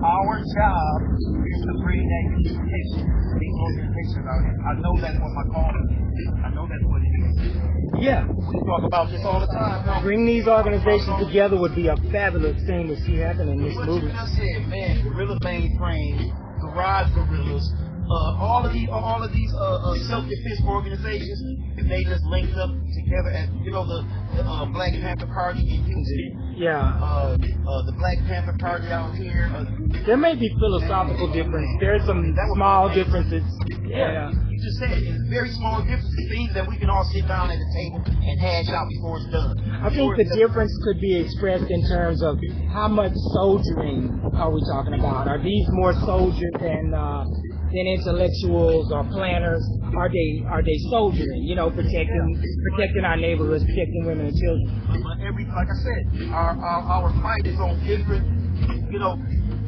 Our job is to bring that unification to these organizations out here. I know that's what my calling is. I know that's what it is. Yeah. We talk about this all the time. No? Bring these organizations together would be a fabulous thing to see happen in this What movie. you just said, man, Gorilla Mainframe, Garage Gorillas, all of these self-defense organizations, if they just linked up together, as you know, the Black Panther Party in Houston, the Black Panther Party out here. There may be philosophical difference. There's some small differences. Yeah. You just said it. It's very small differences, things that we can all sit down at the table and hash out before it's done. I think the difference could be expressed in terms of how much soldiering are we talking about? Are these more soldiers than intellectuals or planners? Are they soldiering? You know, protecting our neighborhoods, protecting women and children. Like I said, our fight is on different,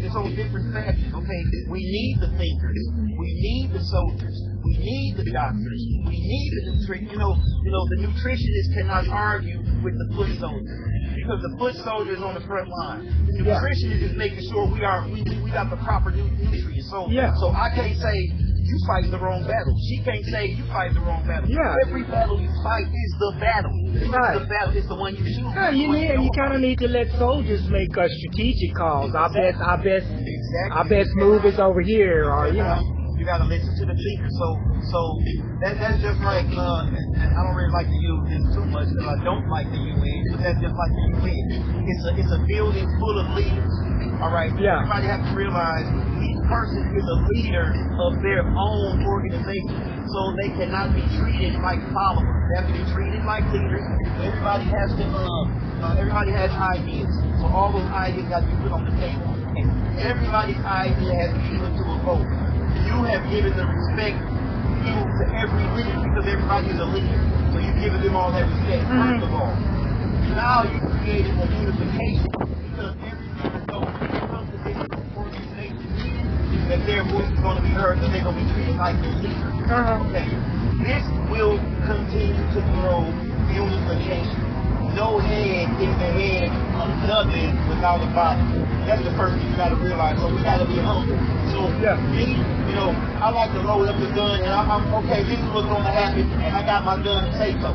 it's on different factions. Okay, we need the thinkers, we need the soldiers, we need the doctors, we need the the nutritionists cannot argue with the foot soldier because the foot soldier is on the front line. The nutritionist is making sure we got the proper nutrients. So I can't say you fight the wrong battle. She can't say you fight the wrong battle. Yeah. Every battle you fight is the battle. Right. The battle is the one you choose. Yeah, you kind of need to let soldiers make strategic calls. Our best move is over here, or you gotta listen to the thinkers. So that's just like I don't really like to use this too much because I don't like the UN, but that's just like the UN. It's a building full of leaders. All right. Yeah. Everybody has to realize each person is a leader of their own organization, so they cannot be treated like followers. They have to be treated like leaders. Everybody has ideas, so all those ideas got to be put on the table, and everybody's idea has to be put to a vote. You have given the respect to every leader because everybody is a leader, so you've given them all that respect. First of all, now you created a unification because every leader knows when it comes to this organization meeting that their voice is going to be heard and they're going to be treated like the leader. Okay, this will continue to grow unification. No head is the head of nothing without a body. That's the first thing you got to realize. So we got to be humble. So me, I like to load up the gun and I'm okay. This is what's going to happen, and I got my gun to say so.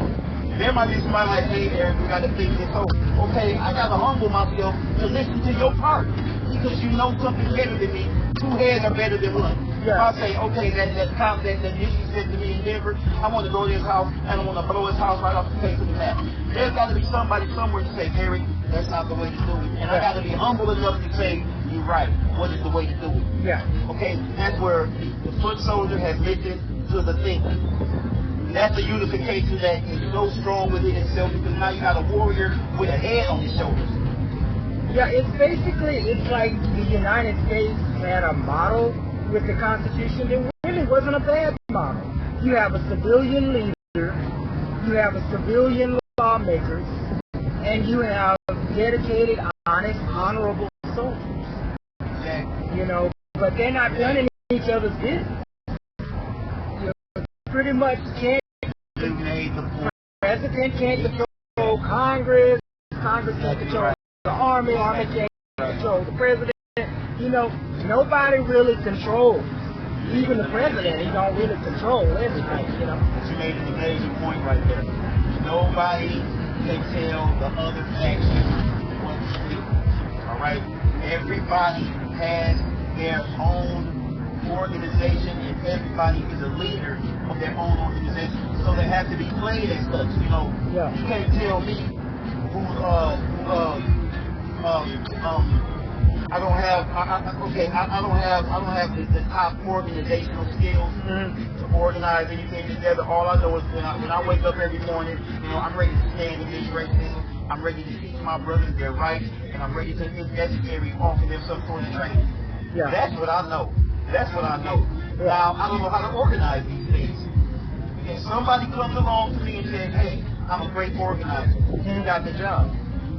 There might be somebody like, hey, Eric, we got to think this over. Okay, I got to humble myself to listen to your part because you know something better than me. Two heads are better than one. If I say, okay, that issue said to me in Denver, I want to go to his house and I want to blow his house right off the face of the map. There's got to be somebody somewhere to say, Harry, that's not the way to do it. And I got to be humble enough to say, you're right. What is the way to do it? Yeah. Okay, that's where the foot soldier has listened to the thinker. That's a unification that is so strong within itself because now you got a warrior with a head on his shoulders. Yeah, it's like the United States had a model with the Constitution. It really wasn't a bad model. You have a civilian leader, you have a civilian lawmakers, and you have dedicated, honest, honorable soldiers. Exactly. But they're not running each other's business. Pretty much can't. The president can't control Congress. Congress can't control the army can't control the president. Nobody really controls. Even the president, he don't really control everything. You made an amazing point right there. Nobody can tell the other faction what to do. All right. Everybody has their own organization, and everybody is a leader of their own organization, so they have to be played as such. You can't tell me I don't have the top organizational skills to organize anything together. All I know is when I wake up every morning, I'm ready to stand against racism. I'm ready to teach my brothers their rights, and I'm ready to, if necessary, offer them some sort of training. Yeah. That's what I know. Now, I don't know how to organize these things. If somebody comes along to me and says, hey, I'm a great organizer, you got the job.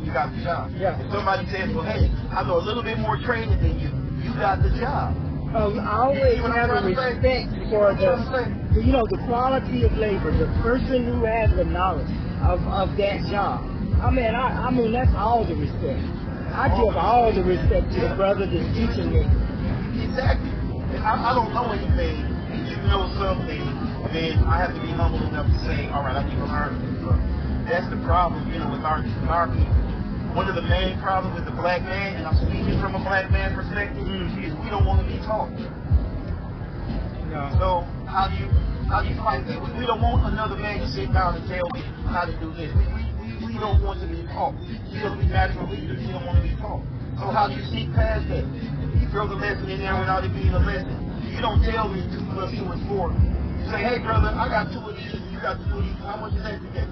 Yeah. If somebody says, well, hey, I know a little bit more training than you, you got the job. I always have a respect for the quality of labor, the person who has the knowledge of that job. I mean, that's all the respect. I give all the respect to the brother that's teaching me. Exactly. I don't know anything. You know something, then I have to be humble enough to say, all right, I need to learn. That's the problem, with our people. One of the main problems with the black man, and I'm speaking from a black man perspective, is we don't want to be taught. No. So how do you fight that? We don't want another man to sit down and tell me how to do this. We don't want to be taught. Because we natural leaders, we don't want to be taught. So how do you sneak past that? You throw the lesson in there without it being a lesson. You don't tell me 2 + 2 is 4. You say, hey brother, I got 2 of these, you got 2 of these. How much is that today?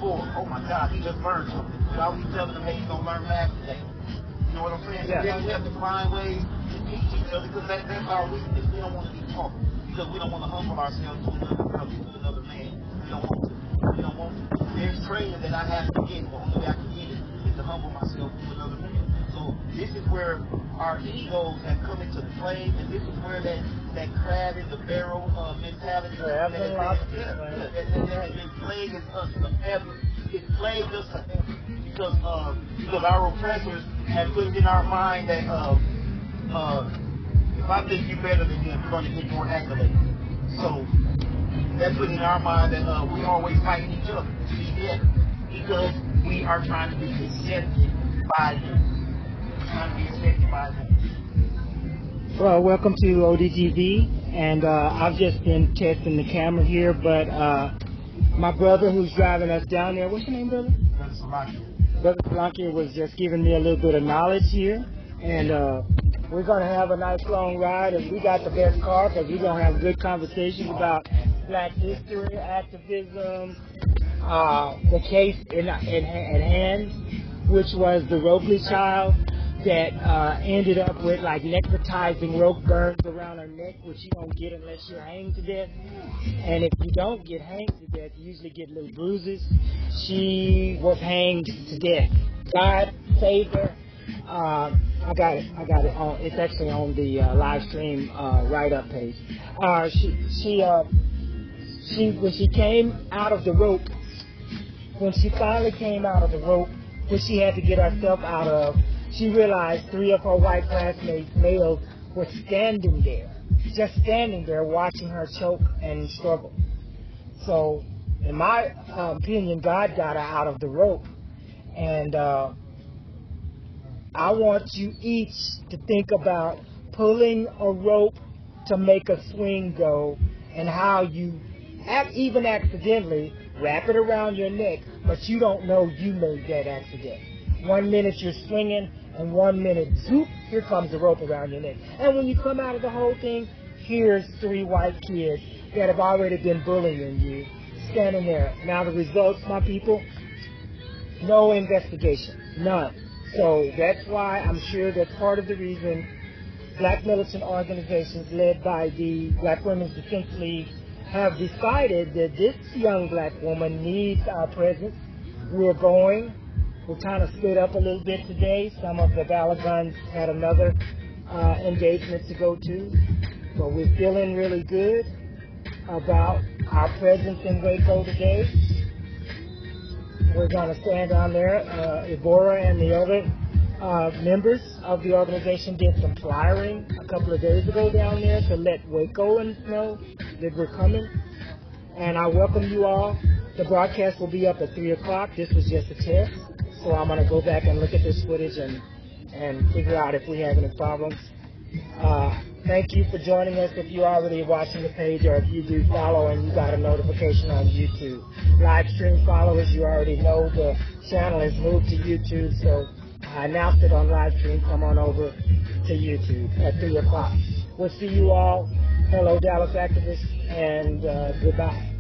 4. Oh my God, he just learned something. Why are we telling him, hey, you're going to learn math today? You know what I'm saying? Yeah. Then we have to find ways to teach each other because that's our weakness. We don't want to be taught because we don't want to humble ourselves to another brother, to another man. We don't want to. We don't want to. There's training that I have to get. The only way I can get it is to humble myself to another man. So this is where our egos have come into play, and this is where that crab in the barrel mentality that has been plaguing us forever. It's plagued us forever because our oppressors have put in our mind that if I think you're better than him, you're going to get more accolades. So that's put in our mind that we always fight each other to be better because we are trying to be accepted by them. We're trying to be accepted by them. Well, welcome to ODTV, and I've just been testing the camera here, but my brother who's driving us down there, what's your name, brother? Brother Solanke was just giving me a little bit of knowledge here, and we're going to have a nice long ride, and we got the best car because we're going to have good conversations about black history, activism, the case at hand, which was the Robley child that ended up with like necrotizing rope burns around her neck, which you don't get unless you're hanged to death. And if you don't get hanged to death, you usually get little bruises. She was hanged to death. God saved her. I got it. It's actually on the live stream write-up page. When she came out of the rope, when she finally came out of the rope, which she had to get herself out of, she realized 3 of her white classmates, males, were standing there, just standing there watching her choke and struggle. So, in my opinion, God got her out of the rope. And I want you each to think about pulling a rope to make a swing go and how you, even accidentally, wrap it around your neck, but you don't know you made that accident. 1 minute you're swinging, and 1 minute, zoop, here comes the rope around your neck. And when you come out of the whole thing, here's 3 white kids that have already been bullying you, standing there. Now the results, my people, no investigation, none. So that's why I'm sure that's part of the reason black militant organizations led by the Black Women's Defense League have decided that this young black woman needs our presence. We're kind of split up a little bit today. Some of the Balagons had another engagement to go to. But we're feeling really good about our presence in Waco today. We're going to stand down there. Deborah and the other members of the organization did some flyering a couple of days ago down there to let Wacoans know that we're coming. And I welcome you all. The broadcast will be up at 3 o'clock. This was just a test. So I'm going to go back and look at this footage and figure out if we have any problems. Thank you for joining us if you're already watching the page or if you do follow and you got a notification on YouTube. Live stream followers, you already know the channel has moved to YouTube, so I announced it on live stream. Come on over to YouTube at 3 o'clock. We'll see you all. Hello, Dallas activists, and goodbye.